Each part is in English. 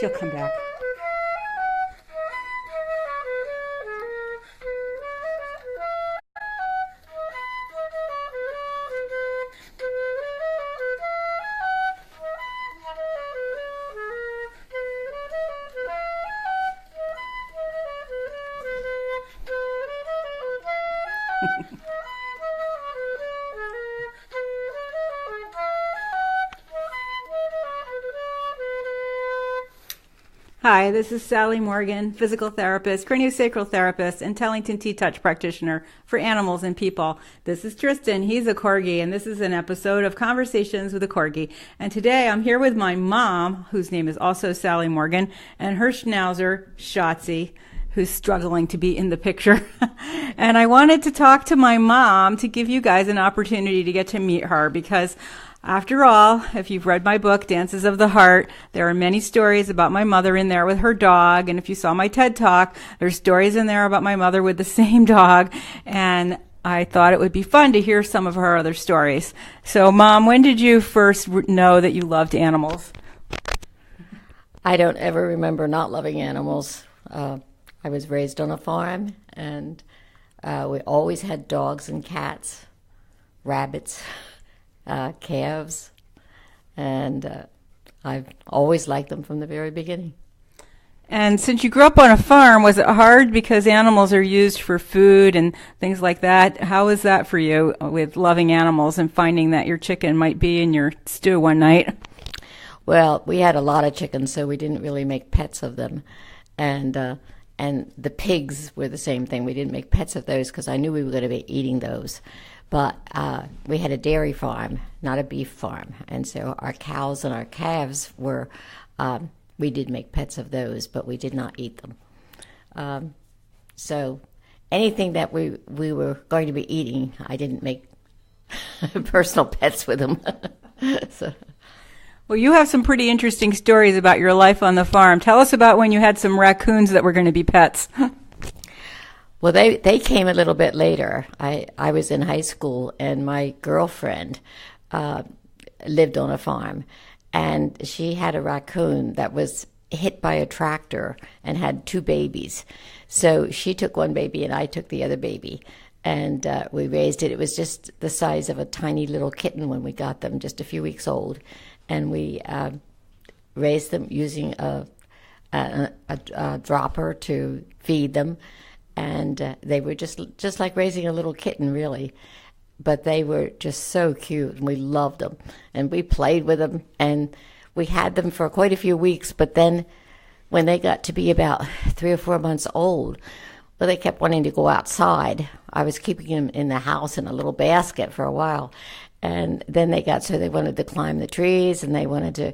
She'll come back. Hi, this is Sally Morgan, physical therapist, craniosacral therapist, and Tellington T-Touch practitioner for animals and people. This is Tristan. He's a Corgi, and this is an episode of Conversations with a Corgi. And today I'm here with my mom, whose name is also Sally Morgan, and her schnauzer, Shotzi, who's struggling to be in the picture. And I wanted to talk to my mom to give you guys an opportunity to get to meet her because after all, if you've read my book, Dances of the Heart, there are many stories about my mother in there with her dog. And if you saw my TED Talk, there's stories in there about my mother with the same dog. And I thought it would be fun to hear some of her other stories. So, Mom, when did you first know that you loved animals? I don't ever remember not loving animals. I was raised on a farm, and we always had dogs and cats, rabbits, calves, and I've always liked them from the very beginning. And since you grew up on a farm, was it hard because animals are used for food and things like that? How was that for you with loving animals and finding that your chicken might be in your stew one night? Well, we had a lot of chickens, so we didn't really make pets of them. And the pigs were the same thing. We didn't make pets of those because I knew we were going to be eating those. But we had a dairy farm, not a beef farm. And so our cows and our calves were, we did make pets of those, but we did not eat them. So anything that we were going to be eating, I didn't make personal pets with them. So. Well, you have some pretty interesting stories about your life on the farm. Tell us about when you had some raccoons that were going to be pets. Well, they came a little bit later. I was in high school, and my girlfriend lived on a farm, and she had a raccoon that was hit by a tractor and had two babies. So she took one baby, and I took the other baby, and we raised it. It was just the size of a tiny little kitten when we got them, just a few weeks old, and we raised them using a dropper to feed them. And they were just like raising a little kitten, really. But they were just so cute, and we loved them. And we played with them, and we had them for quite a few weeks. But then when they got to be about 3 or 4 months old, well, they kept wanting to go outside. I was keeping them in the house in a little basket for a while. And then they wanted to climb the trees, and they wanted to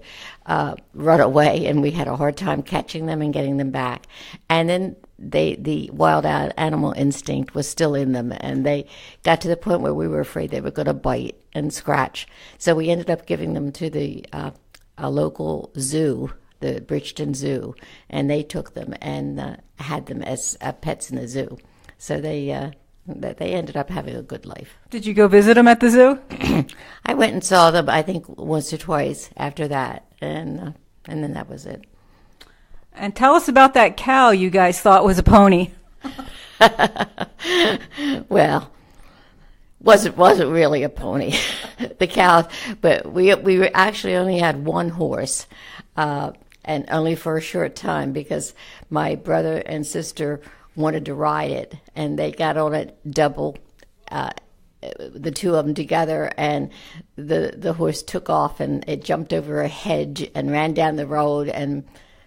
run away, and we had a hard time catching them and getting them back. And then the wild animal instinct was still in them, and they got to the point where we were afraid they were going to bite and scratch. So we ended up giving them to a local zoo, the Bridgeton Zoo, and they took them and had them as pets in the zoo. So they ended up having a good life. Did you go visit them at the zoo? I went and saw them, I think, once or twice after that, and then that was it. And tell us about that cow you guys thought was a pony. Well, wasn't really a pony, the cow, but we actually only had one horse, and only for a short time because my brother and sister wanted to ride it, and they got on it double, the two of them together, and the horse took off, and it jumped over a hedge and ran down the road and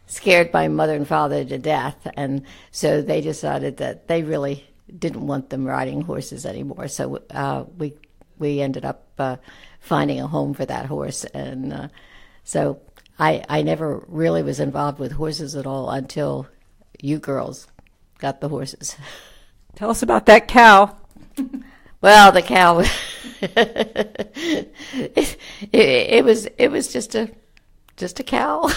scared my mother and father to death. And so they decided that they really didn't want them riding horses anymore. So we ended up finding a home for that horse, and so I never really was involved with horses at all until you girls got the horses. Tell us about that cow. Well, the cow, it was just a cow.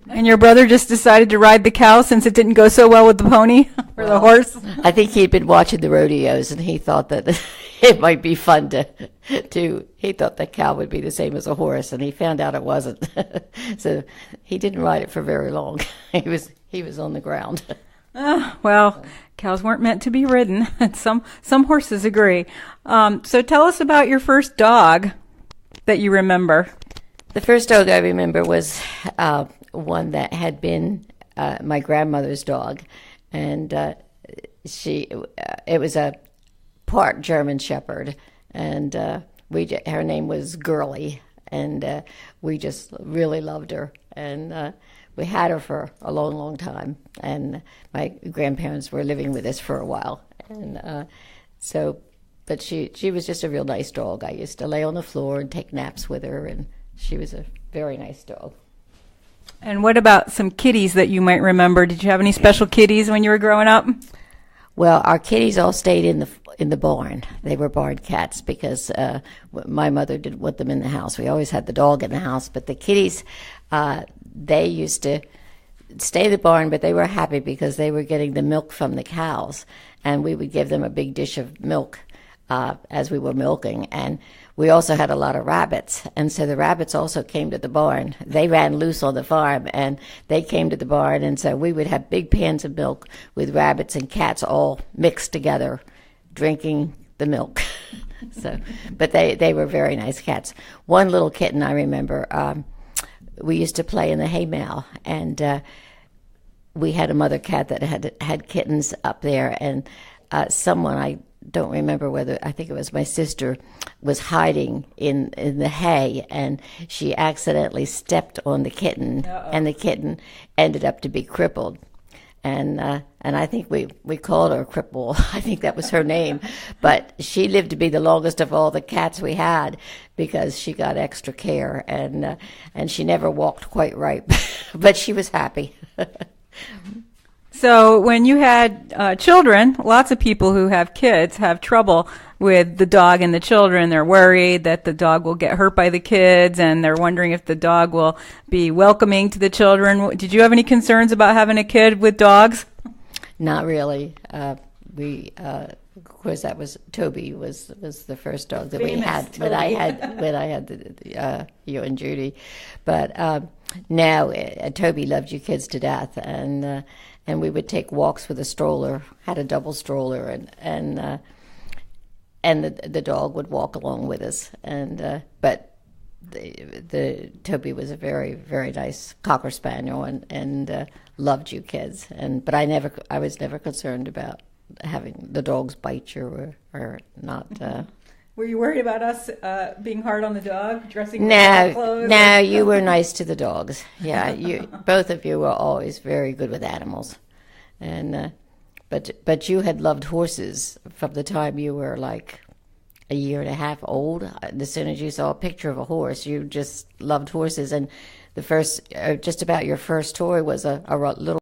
And your brother just decided to ride the cow since it didn't go so well with the pony or the horse? I think he'd been watching the rodeos, and he thought that it might be fun to. He thought the cow would be the same as a horse, and he found out it wasn't. So he didn't ride it for very long. He was on the ground. Well, cows weren't meant to be ridden. Some horses agree. So tell us about your first dog that you remember. The first dog I remember was one that had been my grandmother's dog, and it was a part German Shepherd, and her name was Girly, and we just really loved her, and we had her for a long, long time, and my grandparents were living with us for a while, and but she was just a real nice dog. I used to lay on the floor and take naps with her, and she was a very nice dog. And what about some kitties that you might remember? Did you have any special kitties when you were growing up? Well, our kitties all stayed in the barn. They were barn cats because my mother didn't want them in the house. We always had the dog in the house, but the kitties, they used to stay in the barn, but they were happy because they were getting the milk from the cows, and we would give them a big dish of milk as we were milking. And we also had a lot of rabbits, and so the rabbits also came to the barn. They ran loose on the farm, and they came to the barn, and so we would have big pans of milk with rabbits and cats all mixed together, drinking the milk. But they were very nice cats. One little kitten I remember, we used to play in the haymow, and we had a mother cat that had kittens up there, and someone, I don't remember whether, I think it was my sister, was hiding in the hay, and she accidentally stepped on the kitten. Uh-oh. And the kitten ended up to be crippled. And I think we called her Cripple. I think that was her name. But she lived to be the longest of all the cats we had because she got extra care, and she never walked quite right. But she was happy. So when you had children, lots of people who have kids have trouble with the dog and the children. They're worried that the dog will get hurt by the kids, and they're wondering if the dog will be welcoming to the children. Did you have any concerns about having a kid with dogs? Not really. Of course, that was Toby was the first dog that we had. But I had you and Judy. But now Toby loved you kids to death, and we would take walks with a stroller. Had a double stroller, and the dog would walk along with us. But the Toby was a very, very nice Cocker Spaniel, and loved you kids. But I was never concerned about having the dogs bite you or not. Were you worried about us being hard on the dog, dressing with clothes? No, you were nice to the dogs. Yeah, both of you were always very good with animals, and but you had loved horses from the time you were like a year and a half old. As soon as you saw a picture of a horse, you just loved horses. And the first, just about your first toy was a little